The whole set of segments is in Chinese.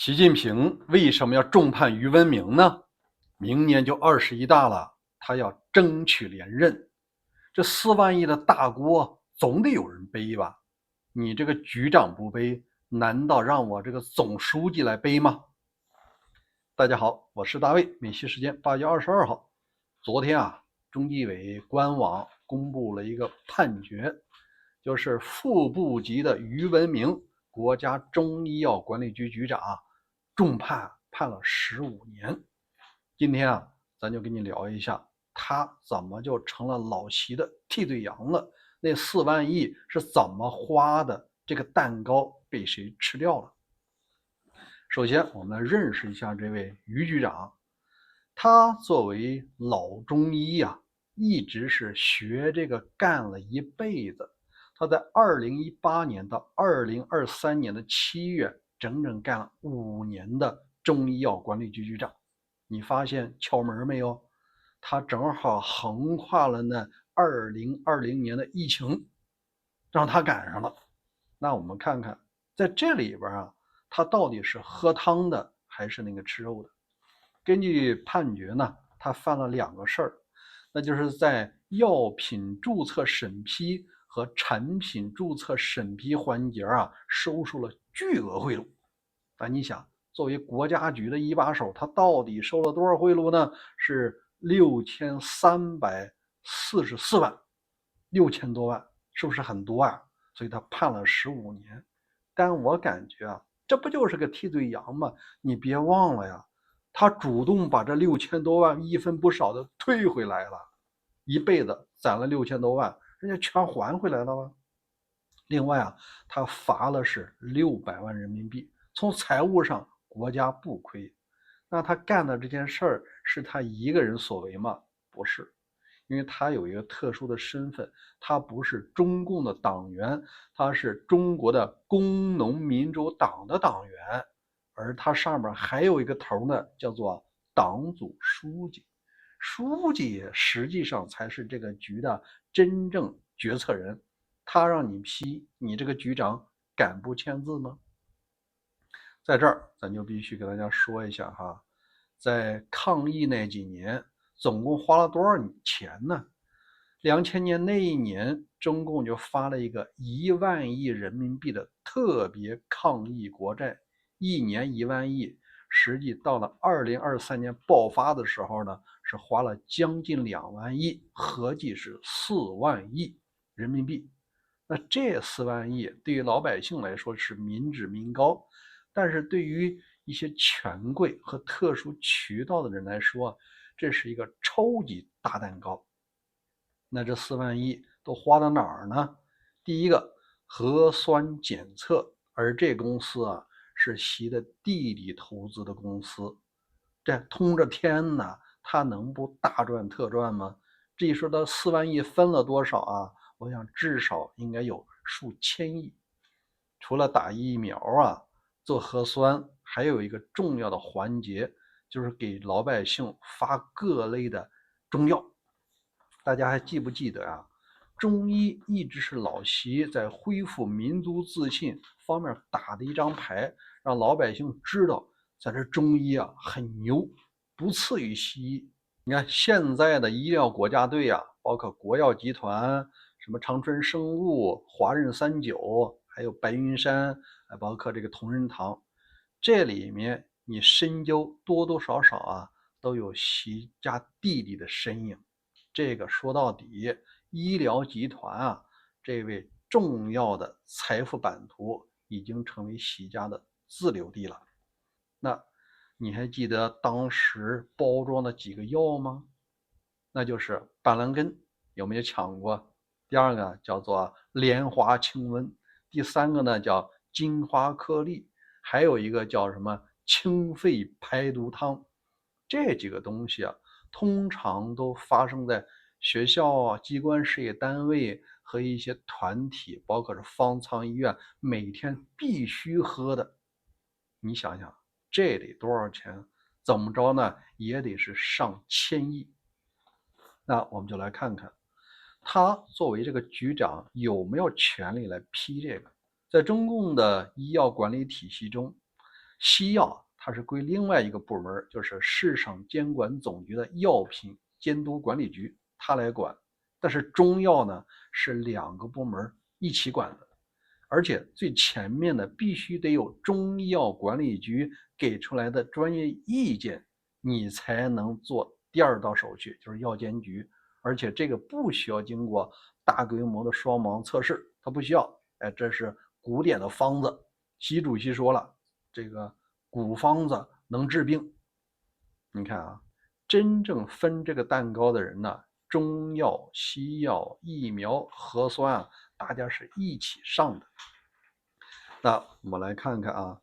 习近平为什么要重判于文明呢？明年就21大了，他要争取连任。这4万亿的大锅总得有人背吧？你这个局长不背，难道让我这个总书记来背吗？大家好，我是大卫。美西时间8月22号，昨天中纪委官网公布了一个判决，就是副部级的于文明，国家中医药管理局局长重判了15年。今天咱就跟你聊一下，他怎么就成了老习的替罪羊了？那4万亿是怎么花的？这个蛋糕被谁吃掉了？首先，我们来认识一下这位于局长。他作为老中医一直是学这个干了一辈子。他在2018年到2023年的7月，整整干了5年的中医药管理局局长。你发现窍门没有？他正好横跨了那2020年的疫情，让他赶上了。那我们看看，在这里边他到底是喝汤的还是那个吃肉的？根据判决呢，他犯了2个事儿，那就是在药品注册审批和产品注册审批环节收受了巨额贿赂。那你想，作为国家局的一把手，他到底收了多少贿赂呢？是6344万，6000多万，是不是很多啊？所以他判了15年。但我感觉这不就是个替罪羊吗？你别忘了他主动把这6000多万一分不少的退回来了，一辈子攒了6000多万，人家全还回来了吗？另外他罚了是600万人民币，从财务上国家不亏。那他干的这件事儿是他一个人所为吗？不是，因为他有一个特殊的身份，他不是中共的党员，他是中国的工农民主党的党员，而他上面还有一个头呢，叫做党组书记。书记实际上才是这个局的真正决策人，他让你批，你这个局长敢不签字吗？在这儿咱就必须给大家说一下在抗疫那几年总共花了多少钱呢？2000年那一年，中共就发了一个1万亿人民币的特别抗疫国债，一年1万亿，实际到了2023年爆发的时候呢，是花了将近2万亿，合计是4万亿人民币。那这4万亿对于老百姓来说是民脂民膏，但是对于一些权贵和特殊渠道的人来说，这是一个超级大蛋糕。那这4万亿都花到哪儿呢？第一个，核酸检测，而这公司是习的弟弟投资的公司，这通着天呢，他能不大赚特赚吗？至于说他4万亿分了多少我想至少应该有数千亿。除了打疫苗做核酸，还有一个重要的环节，就是给老百姓发各类的中药。大家还记不记得中医一直是老习在恢复民族自信方面打的一张牌，让老百姓知道咱这中医很牛，不次于西医。你看现在的医疗国家队包括国药集团、什么长春生物、华润39，还有白云山，包括这个同仁堂，这里面你深究多多少少都有习家弟弟的身影。这个说到底，医疗集团这位重要的财富版图已经成为习家的自留地了。那你还记得当时包装的几个药吗？那就是板蓝根，有没有抢过？第二个叫做莲花清瘟，第三个呢叫金花颗粒，还有一个叫什么清肺排毒汤。这几个东西通常都发生在学校机关事业单位和一些团体，包括是方舱医院每天必须喝的。你想想，这得多少钱？怎么着呢？也得是上千亿。那我们就来看看，他作为这个局长有没有权利来批这个？在中共的医药管理体系中，西药它是归另外一个部门，就是市场监管总局的药品监督管理局，它来管。但是中药呢是两个部门一起管的，而且最前面的必须得有中医药管理局给出来的专业意见，你才能做第二道手续，就是药监局。而且这个不需要经过大规模的双盲测试，它不需要。哎，这是古典的方子。习主席说了，这个古方子能治病。你看啊，真正分这个蛋糕的人呢，中药、西药、疫苗、核酸啊，大家是一起上的。那我们来看看啊，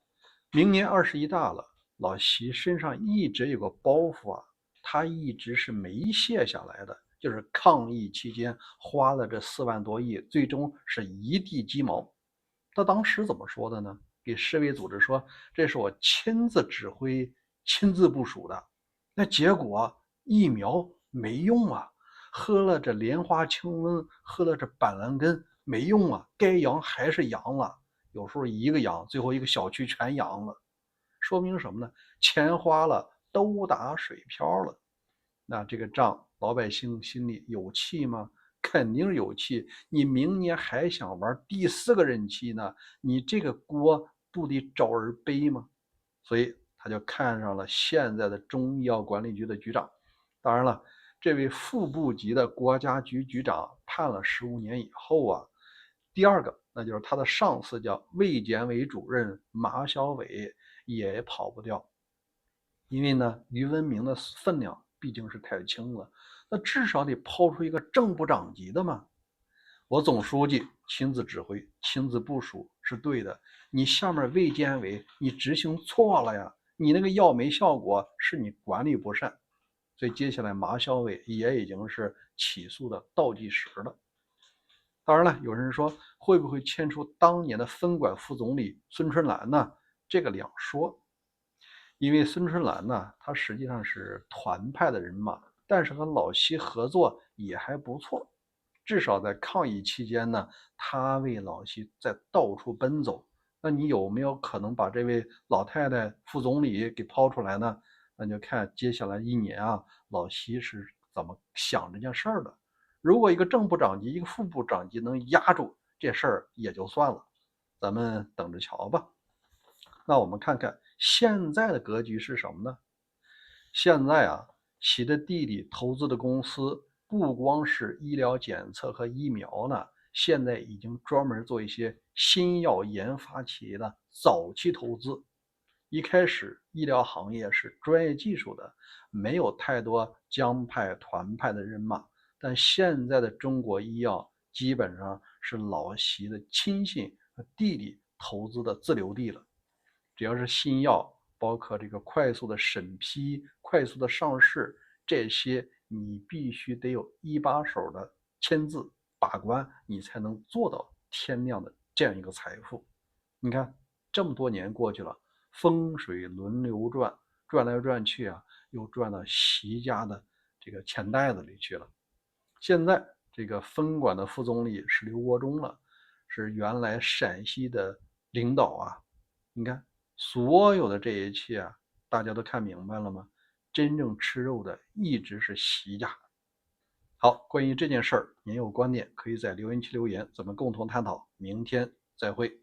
明年21大了，老习身上一直有个包袱啊，他一直是没卸下来的，就是抗疫期间花了这4万多亿，最终是一地鸡毛。他当时怎么说的呢？给世卫组织说，这是我亲自指挥、亲自部署的。那结果疫苗没用啊，喝了这莲花清瘟，喝了这板蓝根没用啊，该阳还是阳了。有时候一个阳，最后一个小区全阳了，说明什么呢？钱花了都打水漂了。那这个账老百姓心里有气吗？肯定有气。你明年还想玩第4个任期呢，你这个锅不得找人背吗？所以他就看上了现在的中医药管理局的局长。当然了，这位副部级的国家局局长判了15年以后啊，第二个那就是他的上司叫卫健委主任马晓伟也跑不掉。因为呢，于文明的分量毕竟是太轻了，那至少得抛出一个正部长级的嘛。我总书记亲自指挥、亲自部署是对的，你下面卫健委你执行错了呀，你那个药没效果，是你管理不善。所以接下来马晓伟也已经是起诉的倒计时了。当然了，有人说会不会牵出当年的分管副总理孙春兰呢？这个两说。因为孙春兰呢，他实际上是团派的人马，但是和老习合作也还不错，至少在抗疫期间呢，他为老习在到处奔走。那你有没有可能把这位老太太副总理给抛出来呢？那就看接下来1年啊，老习是怎么想这件事儿的。如果一个正部长级、一个副部长级能压住这事儿也就算了，咱们等着瞧吧。那我们看看现在的格局是什么呢？现在啊，习的弟弟投资的公司不光是医疗检测和疫苗呢，现在已经专门做一些新药研发企业的早期投资。一开始医疗行业是专业技术的，没有太多江派团派的人马，但现在的中国医药基本上是老习的亲信和弟弟投资的自留地了。只要是新药，包括这个快速的审批、快速的上市，这些你必须得有一把手的签字把关，你才能做到天量的这样一个财富。你看，这么多年过去了，风水轮流转，转来转去啊，又转到习家的这个钱袋子里去了。现在这个分管的副总理是刘国中了，是原来陕西的领导啊。你看，所有的这一切啊，大家都看明白了吗？真正吃肉的一直是习家。好，关于这件事儿，您有观点可以在留言区留言，咱们共同探讨。明天再会。